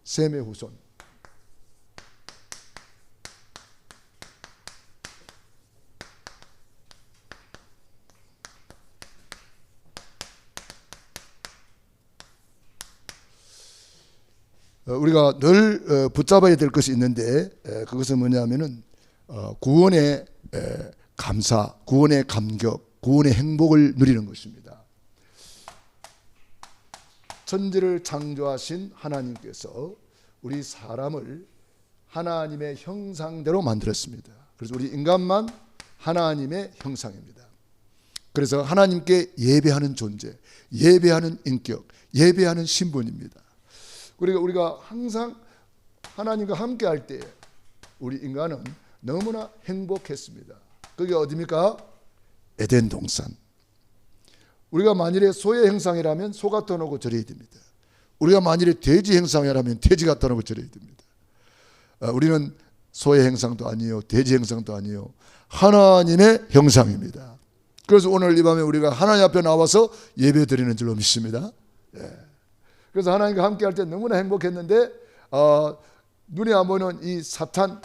셈의 후손. 우리가 늘 붙잡아야 될 것이 있는데, 그것은 뭐냐면은 구원의 감사, 구원의 감격, 구원의 행복을 누리는 것입니다. 천지를 창조하신 하나님께서 우리 사람을 하나님의 형상대로 만들었습니다. 그래서 우리 인간만 하나님의 형상입니다. 그래서 하나님께 예배하는 존재, 예배하는 인격, 예배하는 신분입니다. 그러니까 우리가 항상 하나님과 함께 할 때 우리 인간은 너무나 행복했습니다. 그게 어디입니까? 에덴 동산. 우리가 만일에 소의 형상이라면 소가 떠나고 절여야 됩니다. 우리가 만일에 돼지 형상이라면 돼지가 떠나고 절여야 됩니다. 우리는 소의 형상도 아니요, 돼지 형상도 아니요, 하나님의 형상입니다. 그래서 오늘 이 밤에 우리가 하나님 앞에 나와서 예배 드리는 줄로 믿습니다. 그래서 하나님과 함께 할 때 너무나 행복했는데, 눈에 안 보이는 이 사탄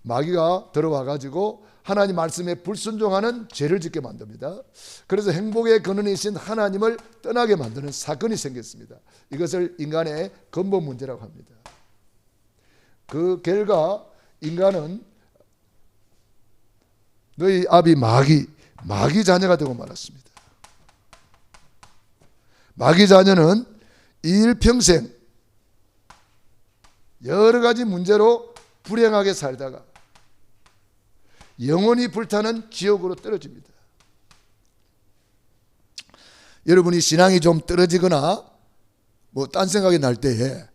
마귀가 들어와 가지고 하나님 말씀에 불순종하는 죄를 짓게 만듭니다. 그래서 행복의 근원이신 하나님을 떠나게 만드는 사건이 생겼습니다. 이것을 인간의 근본 문제라고 합니다. 그 결과 인간은 너희 아비 마귀 자녀가 되고 말았습니다. 마귀 자녀는 일평생 여러 가지 문제로 불행하게 살다가 영원히 불타는 지옥으로 떨어집니다. 여러분이 신앙이 좀 떨어지거나 뭐 딴 생각이 날 때에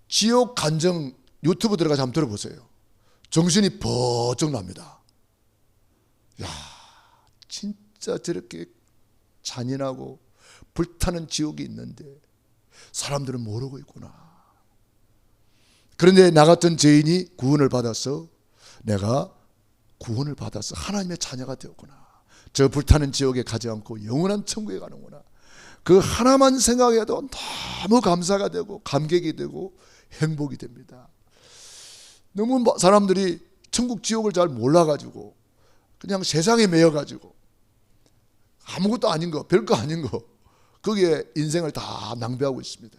지옥 간증 유튜브 들어가서 한번 들어보세요. 정신이 번쩍 납니다. 야, 진짜 저렇게 잔인하고 불타는 지옥이 있는데 사람들은 모르고 있구나. 그런데 나 같은 죄인이 구원을 받아서 내가 구원을 받아서 하나님의 자녀가 되었구나. 저 불타는 지옥에 가지 않고 영원한 천국에 가는구나. 그 하나만 생각해도 너무 감사가 되고 감격이 되고 행복이 됩니다. 너무 사람들이 천국 지옥을 잘 몰라가지고 그냥 세상에 매여가지고 아무것도 아닌 거, 별거 아닌 거, 거기에 인생을 다 낭비하고 있습니다.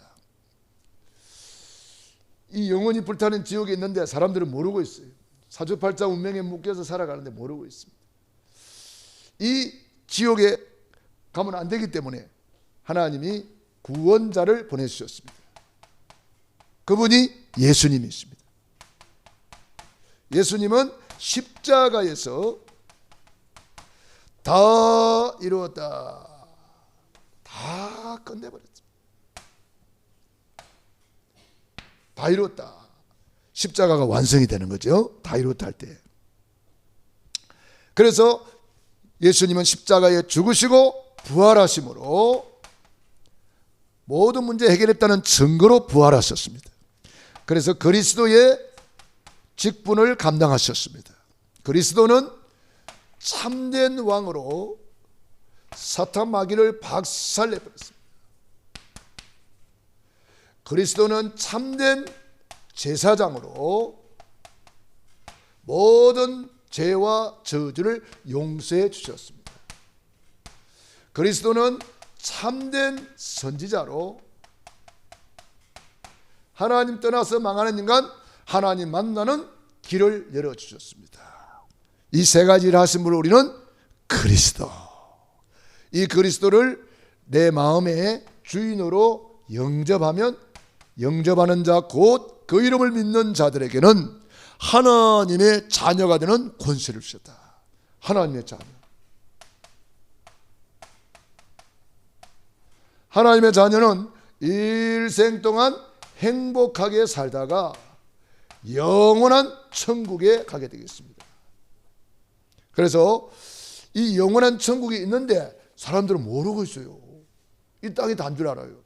이 영원히 불타는 지옥에 있는데 사람들은 모르고 있어요. 사주팔자 운명에 묶여서 살아가는데 모르고 있습니다. 이 지옥에 가면 안 되기 때문에 하나님이 구원자를 보내주셨습니다. 그분이 예수님이십니다. 예수님은 십자가에서 다 이루었다, 다 끝내버렸습니다. 다 이루었다. 십자가가 완성이 되는 거죠. 다 이루었다 할 때. 그래서 예수님은 십자가에 죽으시고 부활하심으로 모든 문제 해결했다는 증거로 부활하셨습니다. 그래서 그리스도의 직분을 감당하셨습니다. 그리스도는 참된 왕으로 사탄 마귀를 박살내버렸습니다. 그리스도는 참된 제사장으로 모든 죄와 저주를 용서해 주셨습니다. 그리스도는 참된 선지자로 하나님 떠나서 망하는 인간, 하나님 만나는 길을 열어주셨습니다. 이 세 가지를 하신 분을 우리는 그리스도, 이 그리스도를 내 마음의 주인으로 영접하면 영접하는 자 곧 그 이름을 믿는 자들에게는 하나님의 자녀가 되는 권세를 주셨다. 하나님의 자녀. 하나님의 자녀는 일생 동안 행복하게 살다가 영원한 천국에 가게 되겠습니다. 그래서 이 영원한 천국이 있는데 사람들은 모르고 있어요. 이 땅이 단 줄 알아요.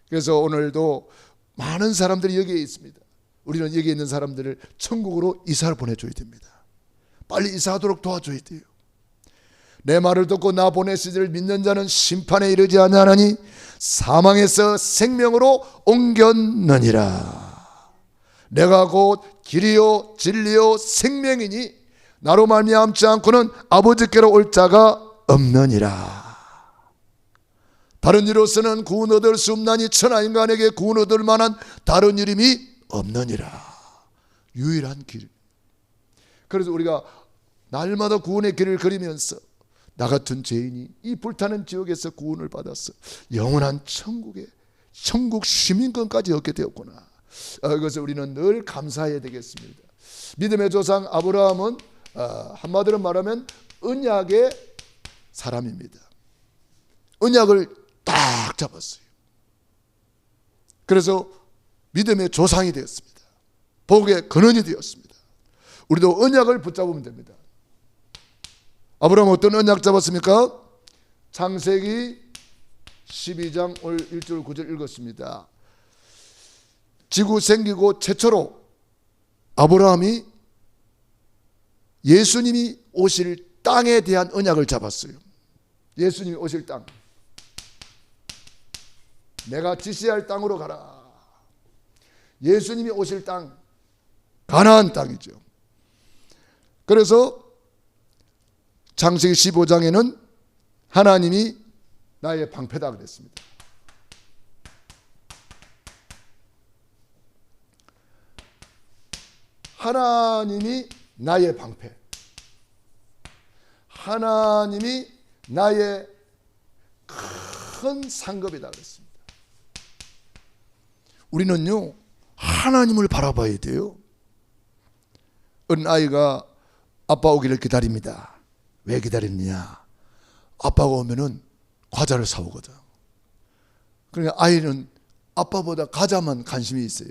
그래서 오늘도 많은 사람들이 여기에 있습니다. 우리는 여기에 있는 사람들을 천국으로 이사를 보내줘야 됩니다. 빨리 이사하도록 도와줘야 돼요. 내 말을 듣고 나 보내시기를 믿는 자는 심판에 이르지 아니하나니 사망에서 생명으로 옮겼느니라. 내가 곧 길이요 진리요 생명이니 나로 말미암지 않고는 아버지께로 올 자가 없느니라. 다른 이로서는 구원 얻을 수 없나니 천하 인간에게 구원 얻을 만한 다른 이름이 없느니라. 유일한 길. 그래서 우리가 날마다 구원의 길을 걸으면서 나 같은 죄인이 이 불타는 지옥에서 구원을 받았어 영원한 천국 시민권까지 얻게 되었구나. 그것을 우리는 늘 감사해야 되겠습니다. 믿음의 조상 아브라함은 한마디로 말하면 언약의 사람입니다. 언약을 딱 잡았어요. 그래서 믿음의 조상이 되었습니다. 복의 근원이 되었습니다. 우리도 언약을 붙잡으면 됩니다. 아브라함 어떤 언약 잡았습니까? 창세기 12장 오늘 1절 9절 읽었습니다. 지구 생기고 최초로 아브라함이 예수님이 오실 땅에 대한 언약을 잡았어요. 예수님이 오실 땅. 내가 지시할 땅으로 가라. 예수님이 오실 땅, 가나안 땅이죠. 그래서 창세기 15장에는 하나님이 나의 방패다 그랬습니다. 하나님이 나의 방패, 하나님이 나의 큰 상급이다 그랬습니다. 우리는요 하나님을 바라봐야 돼요. 어린 아이가 아빠 오기를 기다립니다. 왜 기다리느냐? 아빠가 오면은 과자를 사오거든. 그러니까 아이는 아빠보다 과자만 관심이 있어요.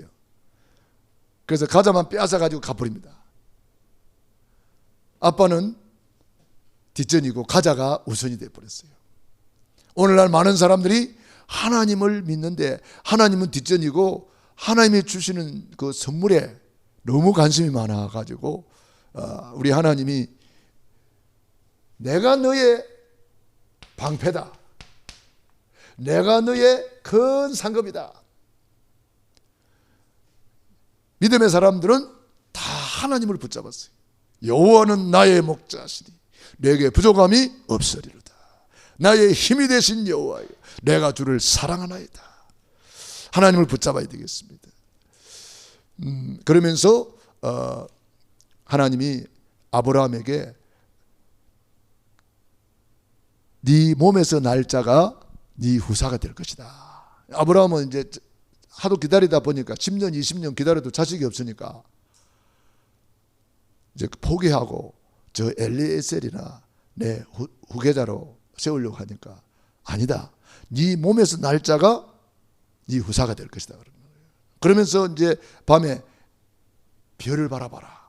그래서 과자만 빼앗아 가지고 가버립니다. 아빠는 뒷전이고 과자가 우선이 되어버렸어요. 오늘날 많은 사람들이 하나님을 믿는데 하나님은 뒷전이고 하나님이 주시는 그 선물에 너무 관심이 많아 가지고 우리 하나님이 내가 너의 방패다, 내가 너의 큰 상급이다. 믿음의 사람들은 다 하나님을 붙잡았어요. 여호와는 나의 목자시니 내게 부족함이 없으리로다. 나의 힘이 되신 여호와여, 내가 주를 사랑하나이다. 하나님을 붙잡아야 되겠습니다. 그러면서 하나님이 아브라함에게 네 몸에서 날 자가 네 후사가 될 것이다. 아브라함은 이제 하도 기다리다 보니까 10년 20년 기다려도 자식이 없으니까 이제 포기하고 저 엘리에셀이나 내 후계자로 세우려고 하니까 아니다. 네 몸에서 날 자가 네 후사가 될 것이다. 그러면서 이제 밤에 별을 바라봐라.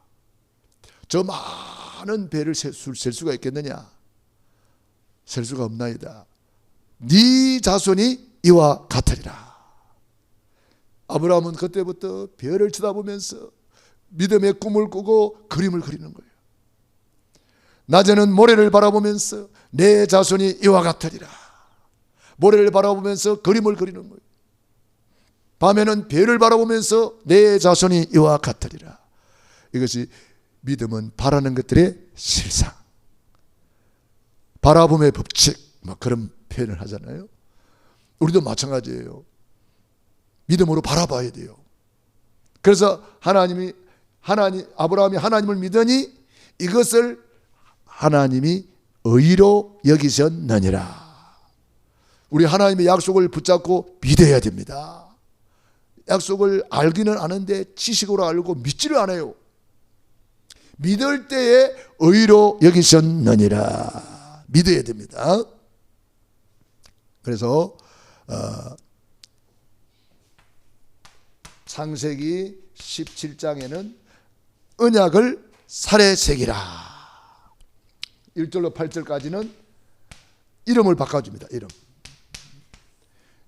저 많은 별을 셀 수가 있겠느냐? 셀 수가 없나이다. 네 자손이 이와 같으리라. 아브라함은 그때부터 별을 쳐다보면서 믿음의 꿈을 꾸고 그림을 그리는 거예요. 낮에는 모래를 바라보면서 내 자손이 이와 같으리라. 모래를 바라보면서 그림을 그리는 거예요. 밤에는 별을 바라보면서 내 자손이 이와 같으리라. 이것이 믿음은 바라는 것들의 실상, 바라봄의 법칙, 막 그런 표현을 하잖아요. 우리도 마찬가지예요. 믿음으로 바라봐야 돼요. 그래서 아브라함이 하나님을 믿으니 이것을 하나님이 의로 여기셨느니라. 우리 하나님의 약속을 붙잡고 믿어야 됩니다. 약속을 알기는 아는데 지식으로 알고 믿지를 않아요. 믿을 때에 의로 여기셨느니라. 믿어야 됩니다. 그래서 창세기 17장에는 언약을 살에 새기라. 1절로 8절까지는 이름을 바꿔줍니다.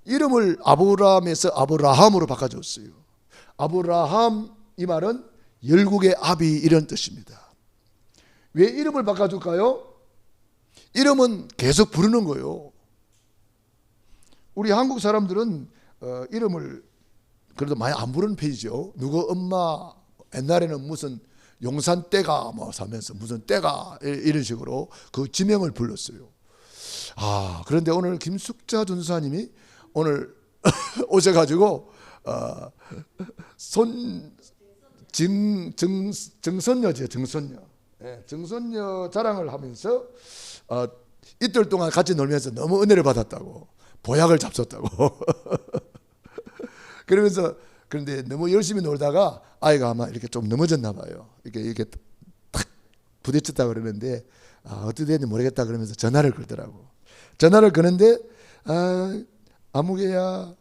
이름을 아브라함에서 아브라함으로 바꿔줬어요. 아브라함 이 말은 열국의 아비 이런 뜻입니다. 왜 이름을 바꿔줄까요? 이름은 계속 부르는 거예요. 우리 한국 사람들은 이름을 그래도 많이 안 부르는 편이죠. 누구 엄마 옛날에는 무슨 용산 떼가 뭐 사면서 무슨 떼가 이런 식으로 그 지명을 불렀어요. 그런데 오늘 김숙자 전사님이 오늘 오셔가지고 정선녀죠. 정선녀 자랑을 하면서 이틀 동안 같이 놀면서 너무 은혜를 받았다고, 보약을 잡섰다고. 그러면서 그런데 너무 열심히 놀다가 아이가 아마 이렇게 좀 넘어졌나 봐요. 이렇게 탁 부딪혔다 그러는데 어떻게 됐는지 모르겠다 그러면서 전화를 걸더라고. 전화를 거는데 아무개야.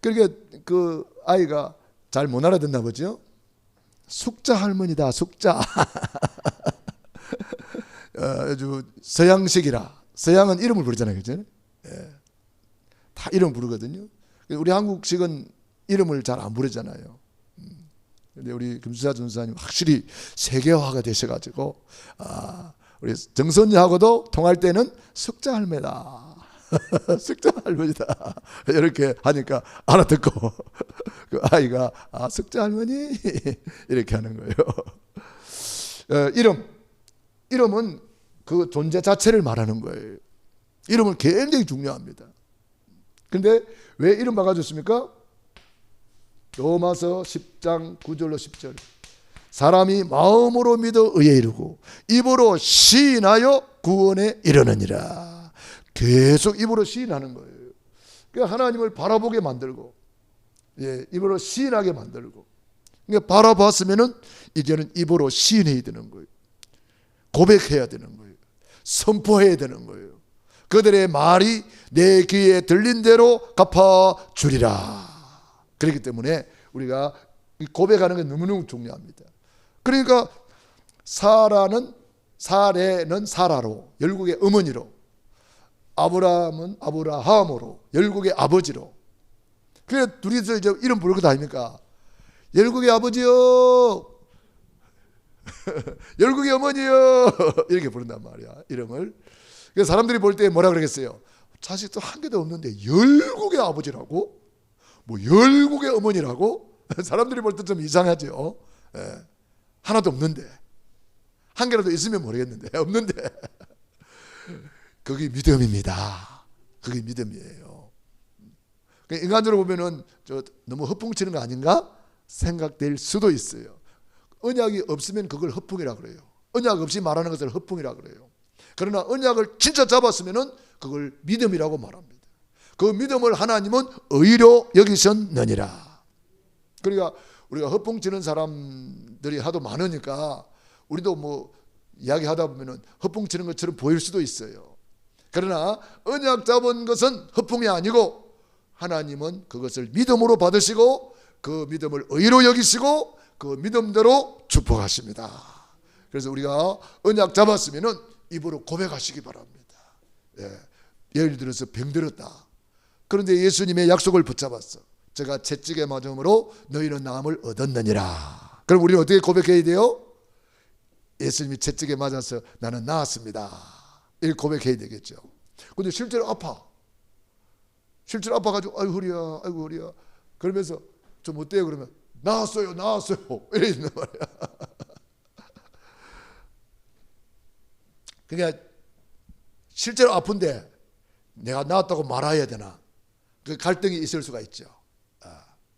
그러니까 그 아이가 잘 못 알아듣나 보죠. 숙자 할머니다. 숙자. 아주 서양식이라. 서양은 이름을 부르잖아요, 그죠? 예. 다 이름 부르거든요. 우리 한국식은 이름을 잘 안 부르잖아요. 근데 우리 김수자 전사님 확실히 세계화가 되셔가지고 우리 정선녀하고도 통할 때는 숙자 할매다. 숙자 할머니다. 이렇게 하니까 알아듣고 그 아이가 숙자 할머니 이렇게 하는 거예요. 이름은 그 존재 자체를 말하는 거예요. 이름은 굉장히 중요합니다. 근데 왜 이름 바꿔줬습니까? 로마서 10장 9절로 10절. 사람이 마음으로 믿어 의에 이르고 입으로 시인하여 구원에 이르느니라. 계속 입으로 시인하는 거예요. 그러니까 하나님을 바라보게 만들고, 입으로 시인하게 만들고. 그러니까 바라봤으면은 이제는 입으로 시인해야 되는 거예요. 고백해야 되는 거예요. 선포해야 되는 거예요. 그들의 말이 내 귀에 들린 대로 갚아주리라. 그렇기 때문에 우리가 고백하는 게 너무너무 중요합니다. 그러니까 사레는 사라로, 열국의 어머니로, 아브라함은 아브라함으로, 열국의 아버지로. 그래 둘이서 이제 이름 부를 것 아닙니까? 열국의 아버지요, 열국의 어머니요, 이렇게 부른단 말이야, 이름을. 그래서 사람들이 볼 때 뭐라 그러겠어요? 자식도 한 개도 없는데 열국의 아버지라고? 뭐 열국의 어머니라고? 사람들이 볼 때 좀 이상하죠. 하나도 없는데, 한 개라도 있으면 모르겠는데 없는데. 그게 믿음입니다. 그게 믿음이에요. 인간적으로 보면은 너무 허풍치는 거 아닌가 생각될 수도 있어요. 언약이 없으면 그걸 허풍이라 그래요. 언약 없이 말하는 것을 허풍이라 그래요. 그러나 언약을 진짜 잡았으면은 그걸 믿음이라고 말합니다. 그 믿음을 하나님은 의로 여기셨느니라. 그러니까 우리가 허풍치는 사람들이 하도 많으니까 우리도 뭐 이야기하다 보면은 허풍치는 것처럼 보일 수도 있어요. 그러나 언약 잡은 것은 허풍이 아니고 하나님은 그것을 믿음으로 받으시고 그 믿음을 의로 여기시고 그 믿음대로 축복하십니다. 그래서 우리가 언약 잡았으면은 입으로 고백하시기 바랍니다. 예를 들어서 병들었다. 그런데 예수님의 약속을 붙잡았어. 제가 채찍에 맞음으로 너희는 나음을 얻었느니라. 그럼 우리는 어떻게 고백해야 돼요? 예수님이 채찍에 맞아서 나는 나았습니다. 이렇게 고백해야 되겠죠. 근데 실제로 아파. 실제로 아파가지고 아이고 허리야, 아이고 허리야. 그러면서 좀 어때요? 그러면 나았어요, 나았어요. 이래 있는 말이야. 그러니까 실제로 아픈데 내가 나았다고 말해야 되나? 그 갈등이 있을 수가 있죠.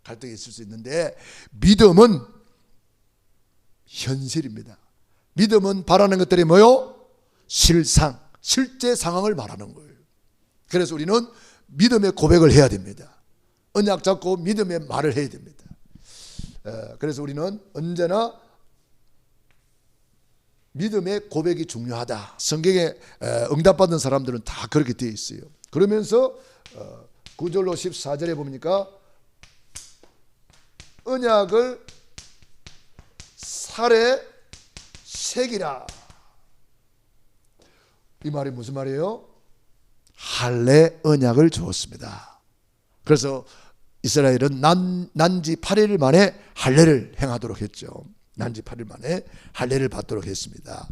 갈등이 있을 수 있는데 믿음은 현실입니다. 믿음은 바라는 것들이 뭐요? 실제 상황을 말하는 거예요. 그래서 우리는 믿음의 고백을 해야 됩니다. 언약 잡고 믿음의 말을 해야 됩니다. 그래서 우리는 언제나 믿음의 고백이 중요하다. 성경에 응답받은 사람들은 다 그렇게 되어 있어요. 그러면서 9절로 14절에 보니까 언약을 살에 새기라. 이 말이 무슨 말이에요? 할례 언약을 주었습니다. 그래서 이스라엘은 난지 8일 만에 할례를 행하도록 했죠. 난지 8일 만에 할례를 받도록 했습니다.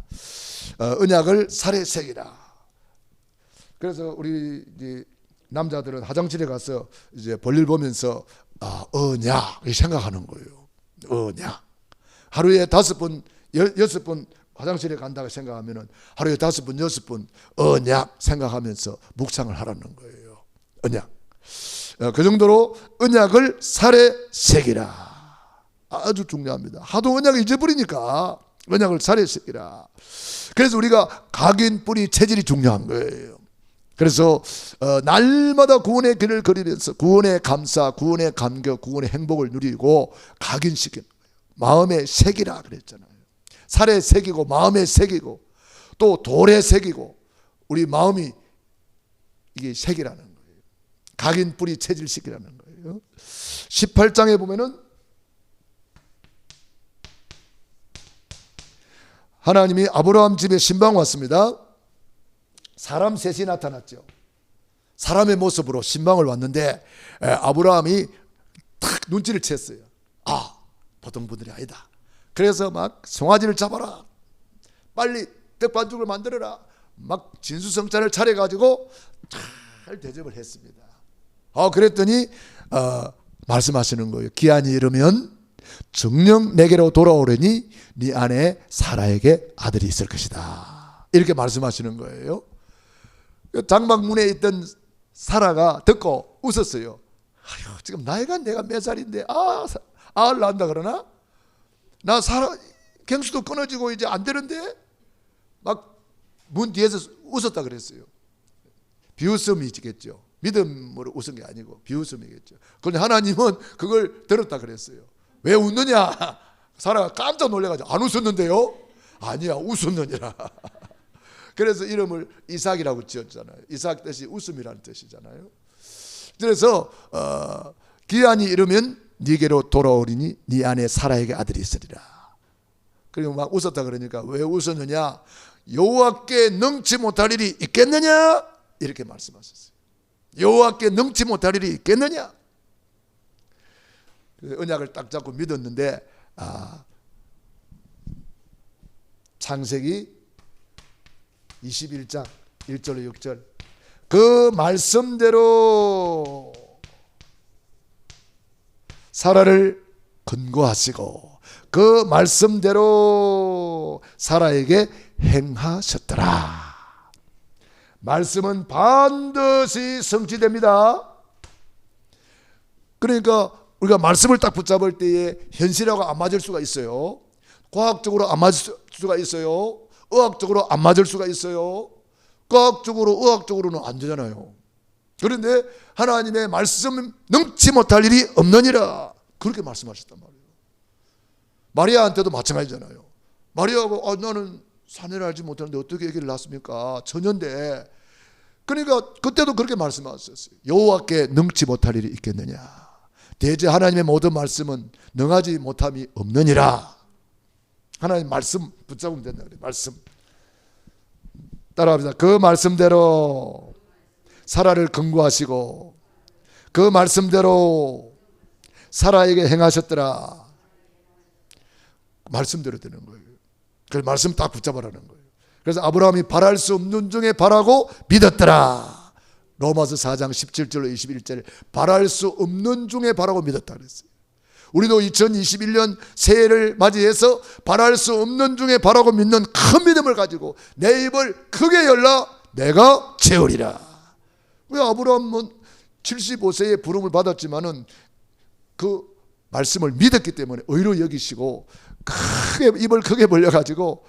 언약을 살에 새기라. 그래서 우리 이제 남자들은 화장실에 가서 이제 볼일 보면서 언약 생각하는 거예요. 언약. 하루에 5번, 6번 화장실에 간다고 생각하면은 하루에 5번, 6번 언약 생각하면서 묵상을 하라는 거예요. 언약. 그 정도로 언약을 살에 새기라. 아주 중요합니다. 하도 언약을 잊어버리니까 언약을 살에 새기라. 그래서 우리가 각인, 뿌리, 체질이 중요한 거예요. 그래서 날마다 구원의 길을 걸으면서 구원의 감사, 구원의 감격, 구원의 행복을 누리고 각인시키는 거예요. 마음에 새기라 그랬잖아요. 살에 새기고 마음에 새기고 또 돌에 새기고 우리 마음이 이게 새기라는 거예요. 각인, 뿌리, 체질시키라는 거예요. 18장에 보면은 하나님이 아브라함 집에 신방 왔습니다. 사람 셋이 나타났죠. 사람의 모습으로 신방을 왔는데 아브라함이 탁 눈치를 챘어요. 보통 분들이 아니다. 그래서 막 송아지를 잡아라, 빨리 떡반죽을 만들어라, 막 진수성찬을 차려가지고 잘 대접을 했습니다. 그랬더니 말씀하시는 거예요. 기한이 이르면 정녕 내게로 돌아오려니 네 안에 사라에게 아들이 있을 것이다. 이렇게 말씀하시는 거예요. 장막문에 있던 사라가 듣고 웃었어요. 지금 나이가 내가 몇 살인데 아를 낳는다 그러나? 나 사라 갱수도 끊어지고 이제 안 되는데? 막 문 뒤에서 웃었다 그랬어요. 비웃음이겠죠. 믿음으로 웃은 게 아니고 비웃음이겠죠. 그런데 하나님은 그걸 들었다 그랬어요. 왜 웃느냐? 사라가 깜짝 놀래가지고 안 웃었는데요? 아니야, 웃었느니라. 그래서 이름을 이삭이라고 지었잖아요. 이삭 뜻이 웃음이라는 뜻이잖아요. 그래서 기한이 이르면 네게로 돌아오리니 네 안에 사라에게 아들이 있으리라. 그리고 막 웃었다 그러니까 왜 웃었느냐? 여호와께 능치 못할 일이 있겠느냐? 이렇게 말씀하셨어요. 여호와께 능치 못할 일이 있겠느냐? 언약을 딱 잡고 믿었는데 창세기 21장 1절로 6절 그 말씀대로 사라를 근거하시고 그 말씀대로 사라에게 행하셨더라. 말씀은 반드시 성취됩니다. 그러니까 우리가 말씀을 딱 붙잡을 때에 현실하고 안 맞을 수가 있어요. 과학적으로 안 맞을 수가 있어요. 의학적으로 안 맞을 수가 있어요. 과학적으로 의학적으로는 안 되잖아요. 그런데 하나님의 말씀은 능치 못할 일이 없느니라 그렇게 말씀하셨단 말이에요. 마리아한테도 마찬가지잖아요. 마리아가 나는 사내를 알지 못하는데 어떻게 아기를 낳습니까? 처녀인데. 그러니까 그때도 그렇게 말씀하셨어요. 여호와께 능치 못할 일이 있겠느냐. 대제 하나님의 모든 말씀은 능하지 못함이 없느니라. 하나님 말씀 붙잡으면 된다 그래요. 말씀. 따라합니다. 그 말씀대로 사라를 근거하시고 그 말씀대로 사라에게 행하셨더라. 말씀대로 되는 거예요. 그래서 말씀 딱 붙잡으라는 거예요. 그래서 아브라함이 바랄 수 없는 중에 바라고 믿었더라. 로마서 4장 17절로 21절 바랄 수 없는 중에 바라고 믿었다 그랬어요. 우리도 2021년 새해를 맞이해서 바랄 수 없는 중에 바라고 믿는 큰 믿음을 가지고 내 입을 크게 열라 내가 채우리라. 왜 아브라함은 75세에 부름을 받았지만은 그 말씀을 믿었기 때문에 의로 여기시고 크게 입을 크게 벌려가지고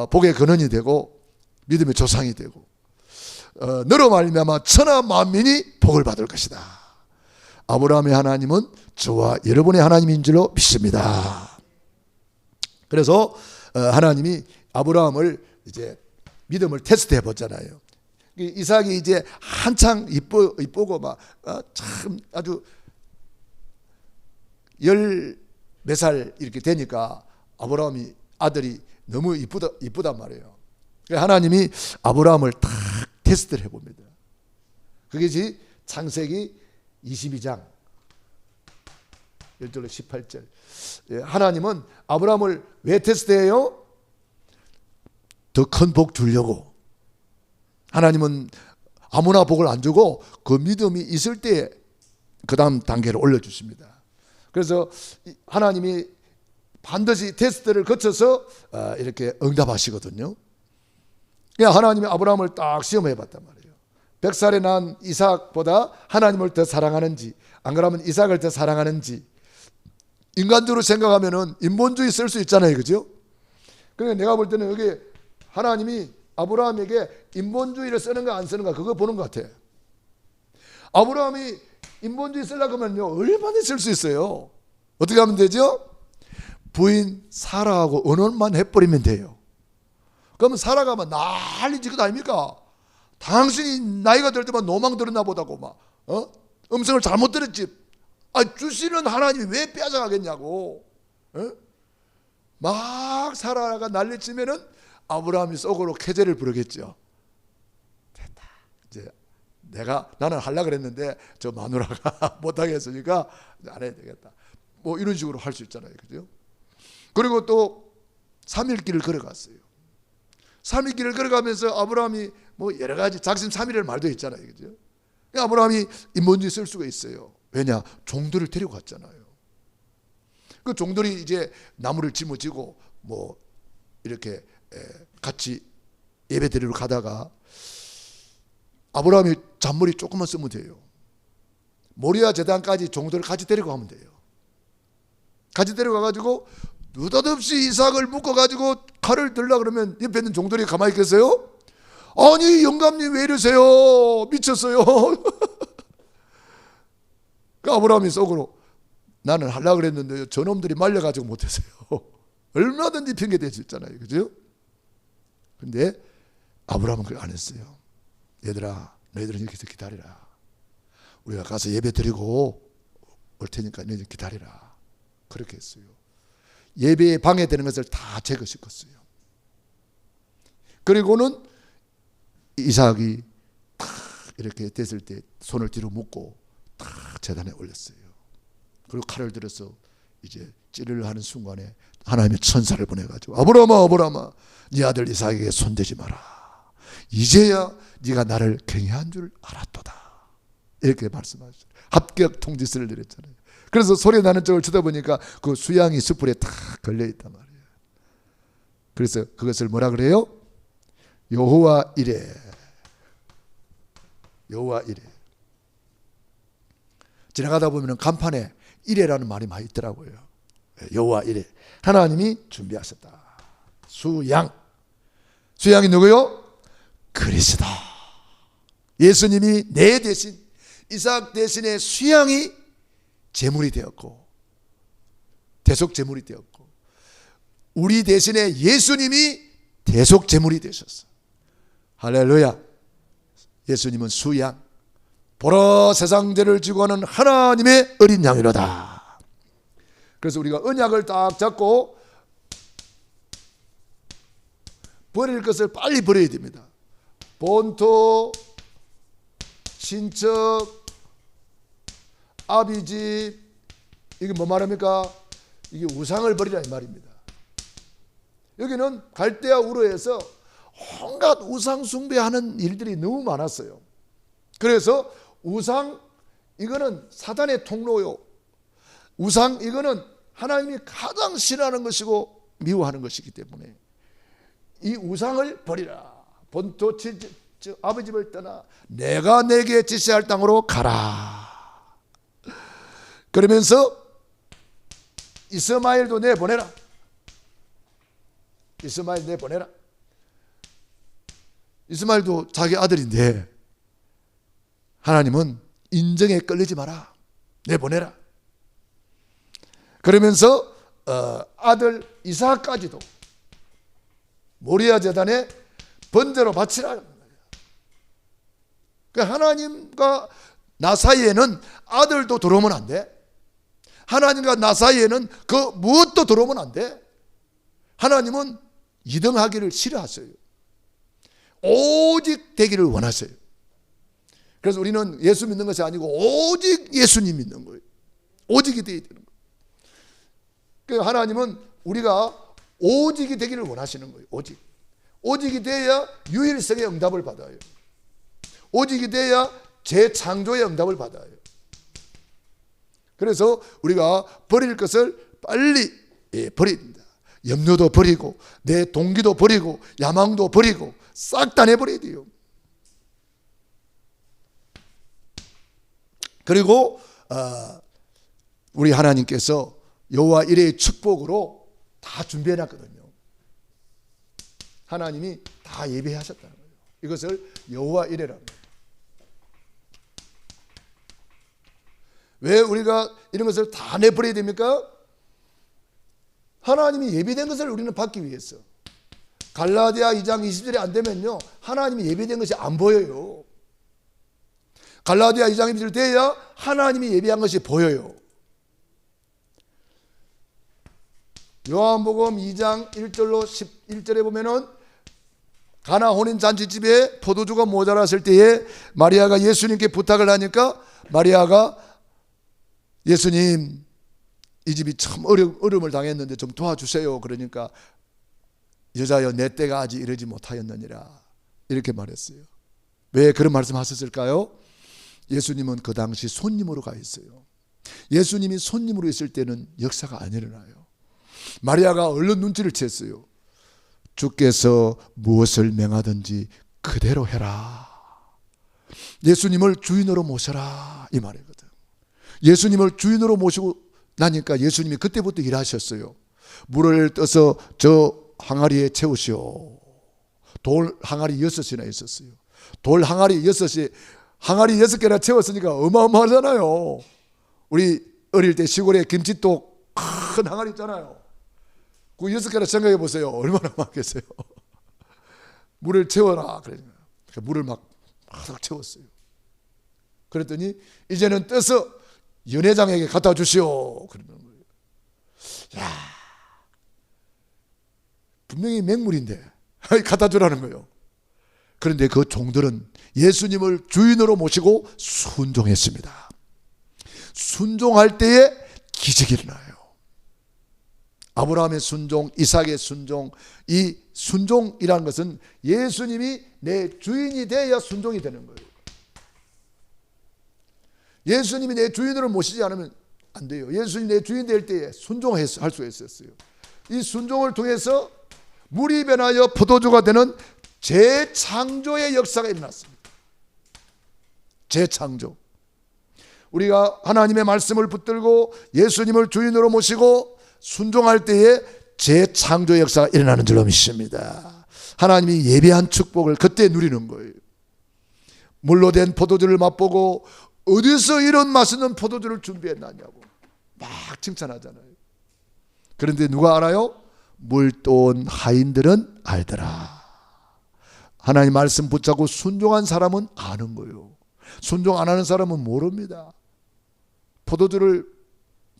복의 근원이 되고 믿음의 조상이 되고 너로 말미암아 천하 만민이 복을 받을 것이다. 아브라함의 하나님은 저와 여러분의 하나님인 줄로 믿습니다. 그래서 하나님이 아브라함을 이제 믿음을 테스트해 보잖아요. 이삭이 이제 한창 이쁘고 막 참 아주 10몇 살 이렇게 되니까 아브라함이 아들이 너무 이쁘단 말이에요. 하나님이 아브라함을 딱 테스트를 해봅니다. 그게 창세기 22장 1절로 18절. 하나님은 아브라함을 왜 테스트해요? 더 큰 복 주려고. 하나님은 아무나 복을 안 주고 그 믿음이 있을 때 그 다음 단계를 올려주십니다. 그래서 하나님이 반드시 테스트를 거쳐서 이렇게 응답하시거든요. 그냥 하나님이 아브라함을 딱 시험해 봤단 말이에요. 100살에 난 이삭보다 하나님을 더 사랑하는지, 안 그러면 이삭을 더 사랑하는지. 인간적으로 생각하면은 인본주의 쓸 수 있잖아요, 그죠? 그러니까 내가 볼 때는 여기 하나님이 아브라함에게 인본주의를 쓰는가 안 쓰는가 그거 보는 것 같아. 아브라함이 인본주의 쓰려고 하면요 얼마든지 쓸 수 있어요. 어떻게 하면 되죠? 부인 사라하고 언혼만 해버리면 돼요. 그러면 사라가 막 난리 지것 아닙니까? 당신이 나이가 들 때만 노망 들었나 보다고 막 음성을 잘못 들었지. 주시는 하나님이 왜 빼앗아가겠냐고. 막 사라가 난리치면은 아브라함이 속으로 캐제를 부르겠죠. 됐다. 이제 나는 하려고 그랬는데 저 마누라가 못하겠으니까 안 해야 되겠다. 뭐 이런 식으로 할 수 있잖아요, 그죠? 그리고 또 3일 길을 걸어갔어요. 3일 길을 걸어가면서 아브라함이 뭐 여러 가지 작심 삼일의 말도 있잖아요, 그죠? 아브라함이 인본주의 쓸 수가 있어요. 왜냐? 종들을 데리고 갔잖아요. 그 종들이 이제 나무를 짊어지고 뭐 이렇게 같이 예배 드리러 가다가 아브라함이 잔머리 조금만 쓰면 돼요. 모리아 제단까지 종들을 같이 데리고 가면 돼요. 같이 데려가가지고 느닷없이 이삭을 묶어가지고 칼을 들라 그러면 옆에 있는 종들이 가만히 있겠어요? 아니 영감님 왜 이러세요? 미쳤어요. 그 아브라함이 속으로 나는 하려고 그랬는데 저놈들이 말려가지고 못했어요. 얼마든지 핑계 댈 수 있잖아요, 그죠? 근데 아브라함은 그걸 안 했어요. 얘들아 너희들은 여기서 기다리라. 우리가 가서 예배 드리고 올 테니까 너희들 기다리라. 그렇게 했어요. 예배에 방해되는 것을 다 제거시켰어요. 그리고는 이삭이 탁 이렇게 됐을 때 손을 뒤로 묶고 탁 제단에 올렸어요. 그리고 칼을 들어서 이제 찌르려 하는 순간에 하나님의 천사를 보내가지고 아브라함아 네 아들 이삭에게 손대지 마라. 이제야 네가 나를 경외한 줄 알았도다. 이렇게 말씀하셨어요. 합격 통지서를 내렸잖아요. 그래서 소리 나는 쪽을 쳐다보니까 그 수양이 숯불에 탁 걸려있단 말이에요. 그래서 그것을 뭐라 그래요? 여호와 이레. 여호와 이레. 지나가다 보면 간판에 이레라는 말이 많이 있더라고요. 여호와 이레. 하나님이 준비하셨다. 수양. 수양이 누구요? 그리스도. 예수님이 내 대신 이삭 대신에 수양이 제물이 되었고 대속 제물이 되었고 우리 대신에 예수님이 대속 제물이 되셨어. 할렐루야. 예수님은 수양, 보라 세상 죄를 지고 가는 하나님의 어린 양이로다. 그래서 우리가 언약을 딱 잡고 버릴 것을 빨리 버려야 됩니다. 본토, 친척, 아비집, 이게 뭐 말합니까? 이게 우상을 버리라 이 말입니다. 여기는 갈대아 우르에서 온갖 우상 숭배하는 일들이 너무 많았어요. 그래서 우상 이거는 사단의 통로요. 우상 이거는 하나님이 가장 싫어하는 것이고 미워하는 것이기 때문에 이 우상을 버리라. 본토 친척 아버지를 떠나 내가 내게 지시할 땅으로 가라. 그러면서 이스마엘도 내보내라. 이스마엘 내보내라. 이스마엘도 자기 아들인데 하나님은 인정에 끌리지 마라. 내보내라. 그러면서 아들 이삭까지도 모리아 제단에 번제로 바치라. 그러니까 하나님과 나 사이에는 아들도 들어오면 안 돼. 하나님과 나 사이에는 그 무엇도 들어오면 안 돼. 하나님은 이등하기를 싫어하세요. 오직 되기를 원하세요. 그래서 우리는 예수 믿는 것이 아니고 오직 예수님 믿는 거예요. 오직이 되어야 되는 거예요. 그 하나님은 우리가 오직이 되기를 원하시는 거예요. 오직이 돼야 유일성의 응답을 받아요. 오직이 돼야 재창조의 응답을 받아요. 그래서 우리가 버릴 것을 빨리 버려야 됩니다. 염려도 버리고 내 동기도 버리고 야망도 버리고 싹 다 내버려야 돼요. 그리고 우리 하나님께서 여호와 이레의 축복으로 다 준비해놨거든요. 하나님이 다 예배하셨다는 거예요. 이것을 여호와 이레라고 해요. 왜 우리가 이런 것을 다 내버려야 됩니까? 하나님이 예비된 것을 우리는 받기 위해서. 갈라디아 2장 20절이 안 되면요, 하나님이 예비된 것이 안 보여요. 갈라디아 2장 20절 돼야 하나님이 예비한 것이 보여요. 요한복음 2장 1절로 11절에 보면은 가나 혼인 잔치집에 포도주가 모자랐을 때에 마리아가 예수님께 부탁을 하니까 마리아가 예수님, 이 집이 참 어려움을 당했는데 좀 도와주세요. 그러니까 여자여 내 때가 아직 이르지 못하였느니라 이렇게 말했어요. 왜 그런 말씀 하셨을까요? 예수님은 그 당시 손님으로 가 있어요. 예수님이 손님으로 있을 때는 역사가 안 일어나요. 마리아가 얼른 눈치를 챘어요. 주께서 무엇을 명하든지 그대로 해라. 예수님을 주인으로 모셔라 이 말이거든. 예수님을 주인으로 모시고 나니까 예수님이 그때부터 일하셨어요. 물을 떠서 저 항아리에 채우시오. 돌 항아리 6이나 있었어요. 돌 항아리 6이 항아리 6개나 채웠으니까 어마어마하잖아요. 우리 어릴 때 시골에 김치독 큰 항아리 있잖아요. 그 6개나 생각해 보세요. 얼마나 많겠어요. 물을 채워라 그러니까 물을 막 채웠어요. 그랬더니 이제는 떠서 연회장에게 갖다 주시오 그러는 거예요. 야, 분명히 맹물인데 갖다 주라는 거예요. 그런데 그 종들은 예수님을 주인으로 모시고 순종했습니다. 순종할 때에 기적이 일어나요. 아브라함의 순종, 이삭의 순종, 이 순종이라는 것은 예수님이 내 주인이 되어야 순종이 되는 거예요. 예수님이 내 주인으로 모시지 않으면 안 돼요. 예수님이 내 주인 될 때에 순종할 수 있었어요. 이 순종을 통해서 물이 변하여 포도주가 되는 재창조의 역사가 일어났습니다. 재창조. 우리가 하나님의 말씀을 붙들고 예수님을 주인으로 모시고 순종할 때에 재창조의 역사가 일어나는 줄로 믿습니다. 하나님이 예비한 축복을 그때 누리는 거예요. 물로 된 포도주를 맛보고 어디서 이런 맛있는 포도주를 준비했느냐고 막 칭찬하잖아요. 그런데 누가 알아요? 물돈 하인들은 알더라. 하나님 말씀 붙잡고 순종한 사람은 아는 거예요. 순종 안 하는 사람은 모릅니다. 포도주를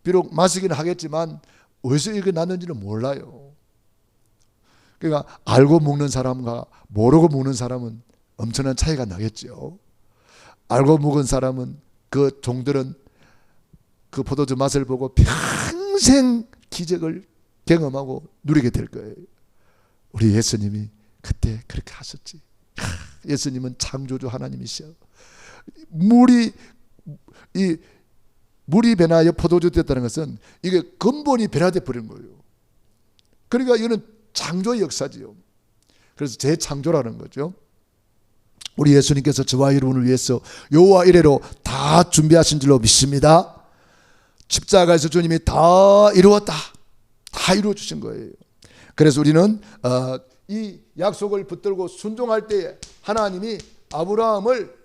비록 마시기는 하겠지만 어디서 이게 났는지는 몰라요. 그러니까 알고 먹는 사람과 모르고 먹는 사람은 엄청난 차이가 나겠죠. 알고 먹은 사람은 그 종들은 그 포도주 맛을 보고 평생 기적을 경험하고 누리게 될 거예요. 우리 예수님이 그때 그렇게 하셨지. 예수님은 창조주 하나님이셔. 물이 변하여 포도주 됐다는 것은 이게 근본이 변화돼 버린 거예요. 그러니까 이거는 창조의 역사지요. 그래서 재창조라는 거죠. 우리 예수님께서 저와 여러분을 위해서 여호와 이레로 다 준비하신 줄로 믿습니다. 십자가에서 주님이 다 이루었다. 다 이루어 주신 거예요. 그래서 우리는 이 약속을 붙들고 순종할 때에 하나님이 아브라함을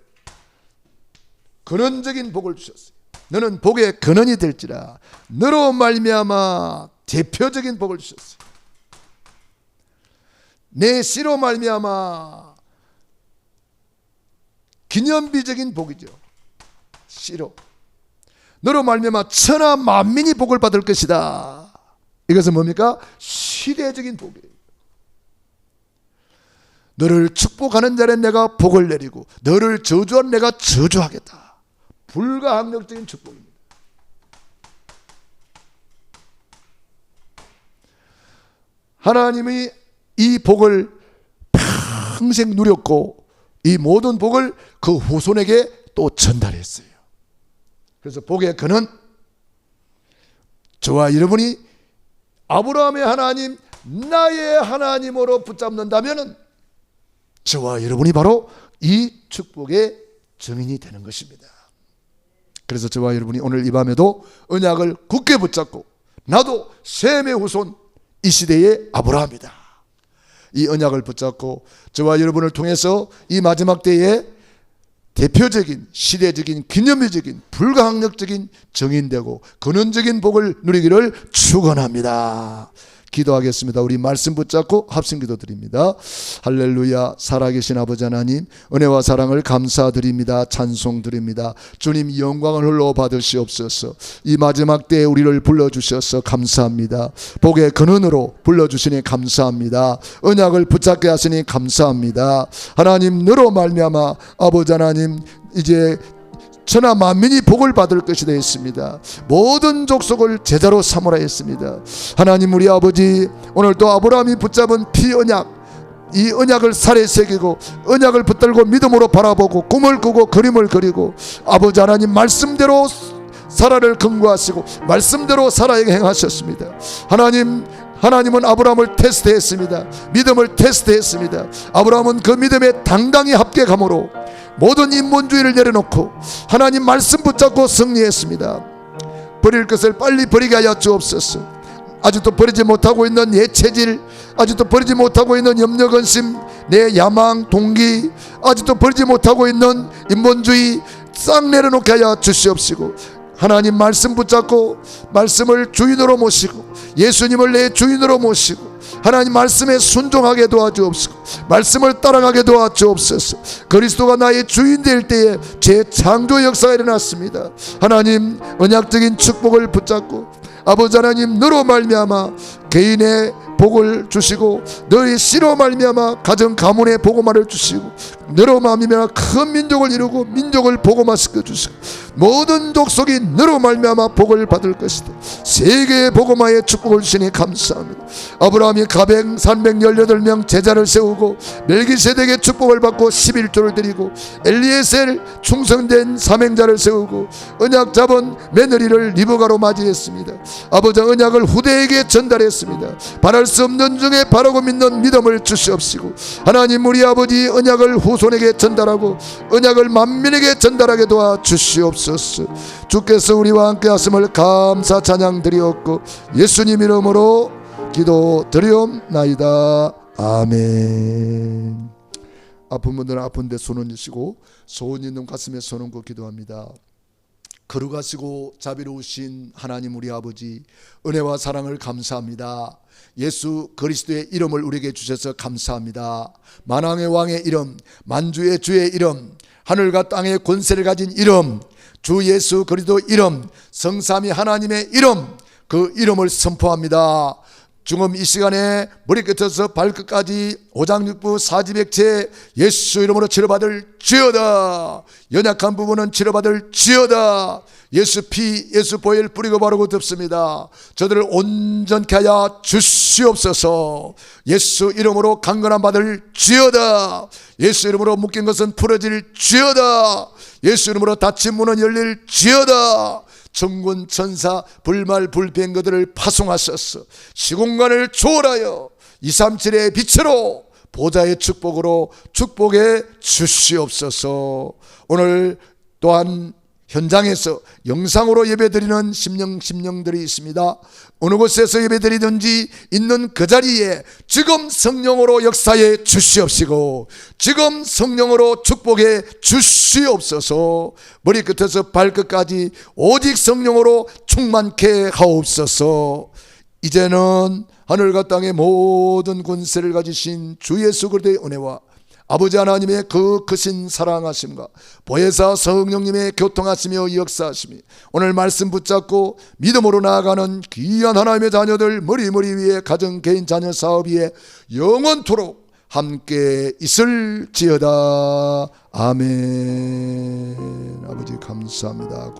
근원적인 복을 주셨어요. 너는 복의 근원이 될지라. 너로 말미암아 대표적인 복을 주셨어요. 내 씨로 말미암아 기념비적인 복이죠. 씨로. 너로 말미암아 천하 만민이 복을 받을 것이다. 이것은 뭡니까? 시대적인 복이에요. 너를 축복하는 자는 내가 복을 내리고 너를 저주하는 내가 저주하겠다. 불가항력적인 축복입니다. 하나님이 이 복을 평생 누렸고 이 모든 복을 그 후손에게 또 전달했어요. 그래서 복의 근은 저와 여러분이 아브라함의 하나님, 나의 하나님으로 붙잡는다면 저와 여러분이 바로 이 축복의 증인이 되는 것입니다. 그래서 저와 여러분이 오늘 이 밤에도 언약을 굳게 붙잡고, 나도 셈의 후손 이 시대의 아브라함이다, 이 언약을 붙잡고 저와 여러분을 통해서 이 마지막 때에 대표적인 시대적인 기념비적인 불가항력적인 정인되고 근원적인 복을 누리기를 축원합니다. 기도하겠습니다. 우리 말씀 붙잡고 합심기도 드립니다. 할렐루야. 살아계신 아버지 하나님, 은혜와 사랑을 감사드립니다. 찬송드립니다. 주님 영광을 홀로 받으시옵소서. 이 마지막 때에 우리를 불러주셔서 감사합니다. 복의 근원으로 불러주시니 감사합니다. 언약을 붙잡게 하시니 감사합니다. 하나님, 너로 말미암아 아버지 하나님, 이제 천하 만민이 복을 받을 것이 되어 있습니다. 모든 족속을 제자로 삼으라 했습니다. 하나님, 우리 아버지, 오늘 또 아브라함이 붙잡은 피 언약, 이 언약을 살에 새기고 언약을 붙들고 믿음으로 바라보고 꿈을 꾸고 그림을 그리고 아버지 하나님 말씀대로 사라를 근거하시고 말씀대로 사라에게 행하셨습니다. 하나님은 아브라함을 테스트했습니다. 믿음을 테스트했습니다. 아브라함은 그 믿음에 당당히 합격함으로 모든 인본주의를 내려놓고 하나님 말씀 붙잡고 승리했습니다. 버릴 것을 빨리 버리게 하여 주옵소서. 아직도 버리지 못하고 있는 내 체질, 아직도 버리지 못하고 있는 염려근심, 내 야망, 동기, 아직도 버리지 못하고 있는 인본주의 싹 내려놓게 하여 주시옵시고, 하나님 말씀 붙잡고 말씀을 주인으로 모시고 예수님을 내 주인으로 모시고 하나님 말씀에 순종하게 도와주옵소서. 말씀을 따라가게 도와주옵소서. 그리스도가 나의 주인 될 때에 재창조 역사가 일어났습니다. 하나님, 언약적인 축복을 붙잡고 아버지 하나님, 너로 말미암아 개인의 복을 주시고 너의 씨로 말미암아 가정 가문의 복음화를 주시고 너로 말미암아 큰 민족을 이루고 민족을 복음화시켜 주시고 모든 족속이 너로 말미암아 복을 받을 것이다. 세계의 복음화의 축복을 주시니 감사합니다. 아브라함이 가백 318명 제자를 세우고 멜기세덱의 축복을 받고 11조를 드리고 엘리에셀 충성된 사명자를 세우고 언약 잡은 며느리를 리브가로 맞이했습니다. 아버지, 언약을 후대에게 전달했습니다. 바랄 수 없는 중에 바라고 믿는 믿음을 주시옵시고 하나님, 우리 아버지 언약을 후손에게 전달하고 언약을 만민에게 전달하게 도와 주시옵소서. 주께서 우리와 함께 하심을 감사 찬양 드리옵고 예수님 이름으로 기도 드리옵나이다. 아멘. 아픈 분들은 아픈데 손 얹으시고 소원 있는 가슴에 손 얹고 기도합니다. 거룩하시고 자비로우신 하나님, 우리 아버지, 은혜와 사랑을 감사합니다. 예수 그리스도의 이름을 우리에게 주셔서 감사합니다. 만왕의 왕의 이름, 만주의 주의 이름, 하늘과 땅의 권세를 가진 이름, 주 예수 그리스도 이름, 성삼위 하나님의 이름, 그 이름을 선포합니다. 지금 이 시간에 머리끝에서 발끝까지 오장육부 사지백체 예수 이름으로 치료받을 지어다. 연약한 부분은 치료받을 지어다. 예수 피, 예수 보혈 뿌리고 바르고 덮습니다. 저들을 온전케 하여 주시옵소서. 예수 이름으로 강건함 받을 지어다. 예수 이름으로 묶인 것은 풀어질 지어다. 예수 이름으로 닫힌 문은 열릴 지어다. 천군 천사 불말 불비한 것들을 파송하셨어. 시공간을 초월하여 237의 빛으로 보좌의 축복으로 축복해 주시옵소서. 오늘 또한 현장에서 영상으로 예배드리는 심령들이 있습니다. 어느 곳에서 예배드리든지 있는 그 자리에 지금 성령으로 역사해 주시옵시고 지금 성령으로 축복해 주시옵소서. 머리끝에서 발끝까지 오직 성령으로 충만케 하옵소서. 이제는 하늘과 땅의 모든 권세를 가지신 주 예수 그리스도의 은혜와 아버지 하나님의 그 크신 사랑하심과 보혜사 성령님의 교통하시며 역사하심이 오늘 말씀 붙잡고 믿음으로 나아가는 귀한 하나님의 자녀들 머리 위에 가정 개인 자녀 사업 위에 영원토록 함께 있을지어다. 아멘. 아버지 감사합니다.